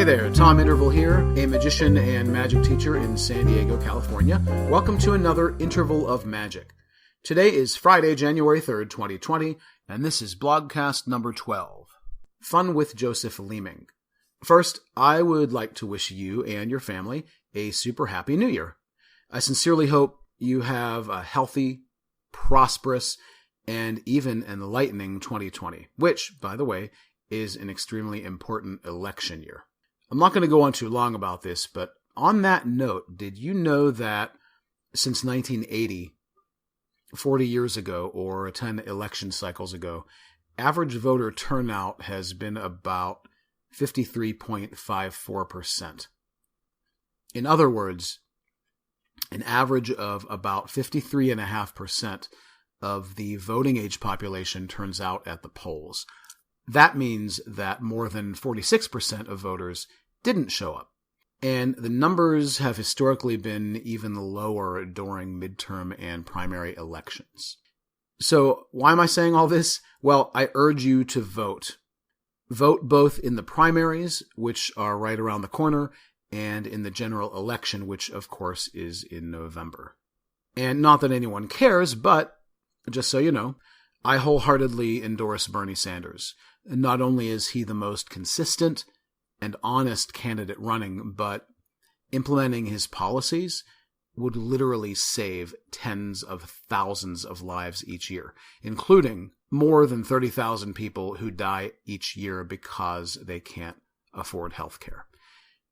Hey there, Tom Interval here, a magician and magic teacher in San Diego, California. Welcome to another Interval of Magic. Today is Friday, January 3rd, 2020, and this is Blogcast number 12, Fun with Joseph Leeming. First, I would like to wish you and your family a super happy New Year. I sincerely hope you have a healthy, prosperous, and even enlightening 2020, which, by the way, is an extremely important election year. I'm not going to go on too long about this, but on that note, did you know that since 1980, 40 years ago, or 10 election cycles ago, average voter turnout has been about 53.54%. In other words, an average of about 53.5% of the voting age population turns out at the polls. That means that more than 46% of voters didn't show up. And the numbers have historically been even lower during midterm and primary elections. So why am I saying all this? Well, I urge you to vote. Vote both in the primaries, which are right around the corner, and in the general election, which of course is in November. And not that anyone cares, but just so you know, I wholeheartedly endorse Bernie Sanders. Not only is he the most consistent and honest candidate running, but implementing his policies would literally save tens of thousands of lives each year, including more than 30,000 people who die each year because they can't afford health care.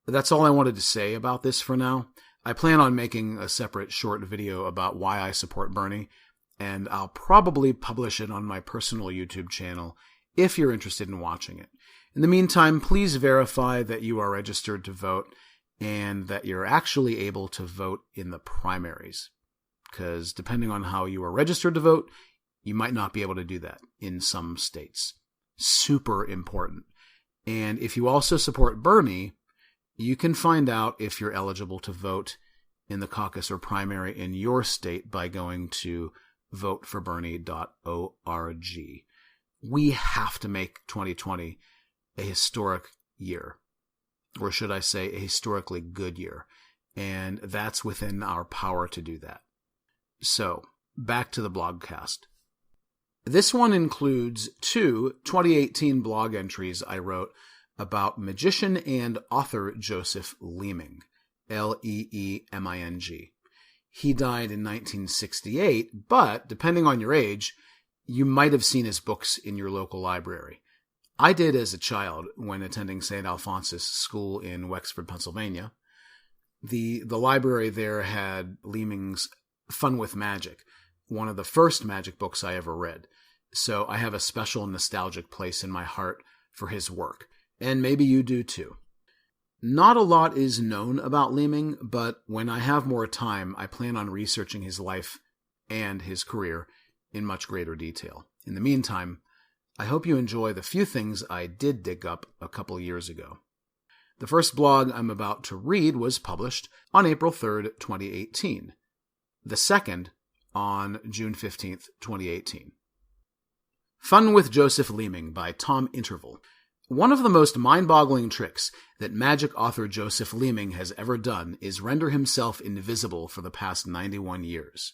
That's all I wanted to say about this for now. I plan on making a separate short video about why I support Bernie, and I'll probably publish it on my personal YouTube channel if you're interested in watching it. In the meantime, please verify that you are registered to vote and that you're actually able to vote in the primaries. Because depending on how you are registered to vote, you might not be able to do that in some states. Super important. And if you also support Bernie, you can find out if you're eligible to vote in the caucus or primary in your state by going to voteforbernie.org. We have to make 2020 a historic year, or should I say a historically good year, and that's within our power to do that. So, back to the blogcast. This one includes 2 2018 blog entries I wrote about magician and author Joseph Leeming, Leeming. He died in 1968, but depending on your age, you might have seen his books in your local library. I did as a child when attending St. Alphonsus School in Wexford, Pennsylvania. The library there had Leeming's Fun with Magic, one of the first magic books I ever read. So I have a special nostalgic place in my heart for his work, and maybe you do too. Not a lot is known about Leeming, but when I have more time, I plan on researching his life and his career in much greater detail. In the meantime, I hope you enjoy the few things I did dig up a couple years ago. The first blog I'm about to read was published on April 3rd, 2018. The second on June 15th, 2018. Fun with Joseph Leeming by Tom Interval. One of the most mind-boggling tricks that magic author Joseph Leeming has ever done is render himself invisible for the past 91 years.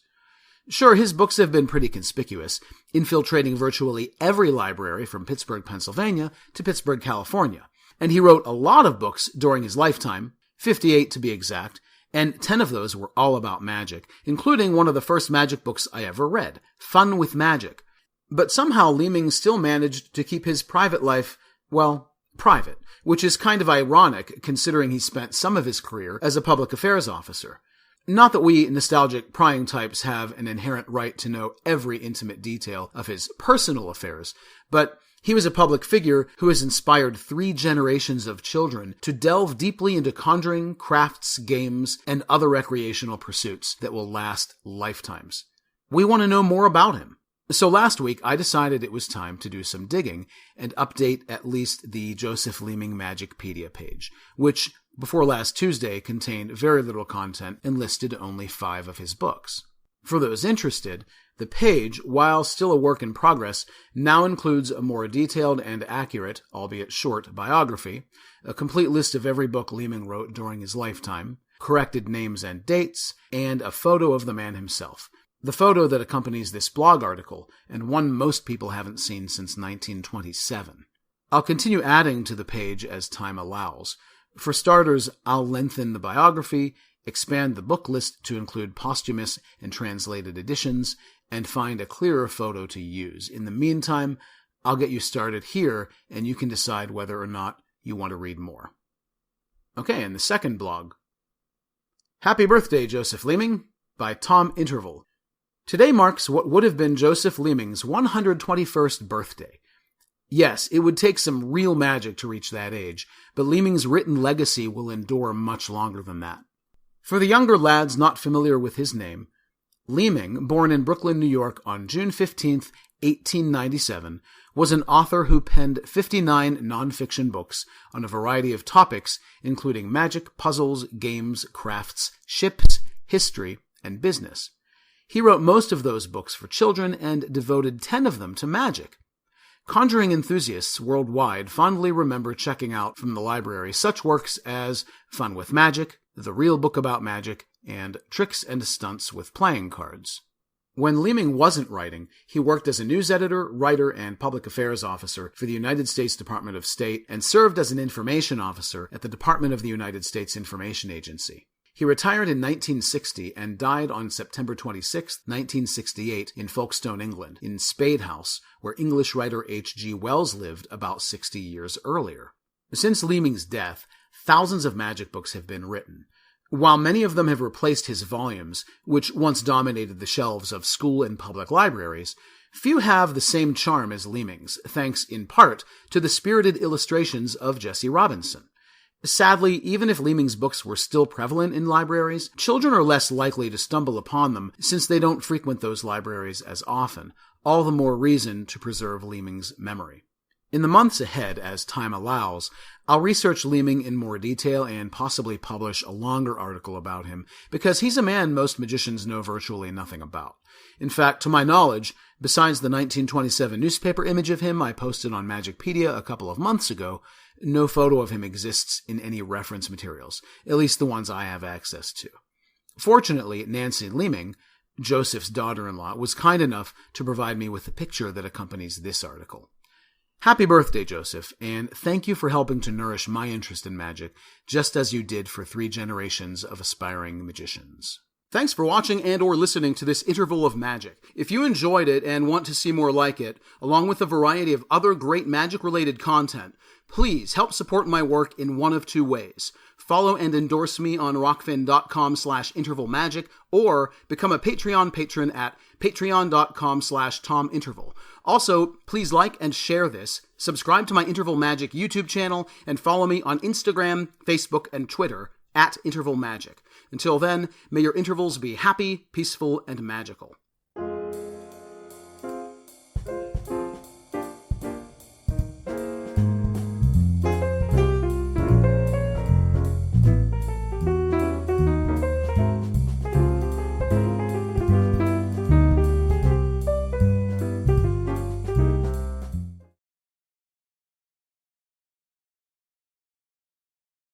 Sure, his books have been pretty conspicuous, infiltrating virtually every library from Pittsburgh, Pennsylvania to Pittsburgh, California. And he wrote a lot of books during his lifetime, 58 to be exact, and 10 of those were all about magic, including one of the first magic books I ever read, Fun with Magic. But somehow Leeming still managed to keep his private life, well, private, which is kind of ironic considering he spent some of his career as a public affairs officer. Not that we nostalgic prying types have an inherent right to know every intimate detail of his personal affairs, but he was a public figure who has inspired 3 generations of children to delve deeply into conjuring, crafts, games, and other recreational pursuits that will last lifetimes. We want to know more about him. So last week, I decided it was time to do some digging and update at least the Joseph Leeming Magicpedia page, which before last Tuesday contained very little content and listed only 5 of his books. For those interested, The page, while still a work in progress, now includes a more detailed and accurate, albeit short, biography, a complete list of every book Leeming wrote during his lifetime, corrected names and dates, and a photo of the man himself. The photo that accompanies this blog article, and one most people haven't seen since 1927. I'll continue adding to the page as time allows. For starters, I'll lengthen the biography, expand the book list to include posthumous and translated editions, and find a clearer photo to use. In the meantime, I'll get you started here, and you can decide whether or not you want to read more. Okay, and the second blog. Happy Birthday, Joseph Leeming, by Tom Interval. Today marks what would have been Joseph Leeming's 121st birthday. Yes, it would take some real magic to reach that age, but Leeming's written legacy will endure much longer than that. For the younger lads not familiar with his name, Leeming, born in Brooklyn, New York on June 15, 1897, was an author who penned 59 nonfiction books on a variety of topics, including magic, puzzles, games, crafts, ships, history, and business. He wrote most of those books for children and devoted 10 of them to magic. Conjuring enthusiasts worldwide fondly remember checking out from the library such works as Fun with Magic, The Real Book About Magic, and Tricks and Stunts with Playing Cards. When Leeming wasn't writing, he worked as a news editor, writer, and public affairs officer for the United States Department of State and served as an information officer at the Department of the United States Information Agency. He retired in 1960 and died on September 26, 1968 in Folkestone, England, in Spade House, where English writer H.G. Wells lived about 60 years earlier. Since Leeming's death, thousands of magic books have been written. While many of them have replaced his volumes, which once dominated the shelves of school and public libraries, few have the same charm as Leeming's, thanks in part to the spirited illustrations of Jesse Robinson. Sadly, even if Leeming's books were still prevalent in libraries, children are less likely to stumble upon them since they don't frequent those libraries as often, all the more reason to preserve Leeming's memory. In the months ahead, as time allows, I'll research Leeming in more detail and possibly publish a longer article about him, because he's a man most magicians know virtually nothing about. In fact, to my knowledge, besides the 1927 newspaper image of him I posted on Magicpedia a couple of months ago, no photo of him exists in any reference materials, at least the ones I have access to. Fortunately, Nancy Leeming, Joseph's daughter-in-law, was kind enough to provide me with the picture that accompanies this article. Happy birthday, Joseph, and thank you for helping to nourish my interest in magic, just as you did for 3 generations of aspiring magicians. Thanks for watching and or listening to this interval of magic. If you enjoyed it and want to see more like it, along with a variety of other great magic-related content, please help support my work in one of 2 ways. Follow and endorse me on rockfin.com/intervalmagic or become a Patreon patron at patreon.com/tominterval. Also, please like and share this, subscribe to my Interval Magic YouTube channel, and follow me on Instagram, Facebook, and Twitter at Interval Magic. Until then, may your intervals be happy, peaceful, and magical.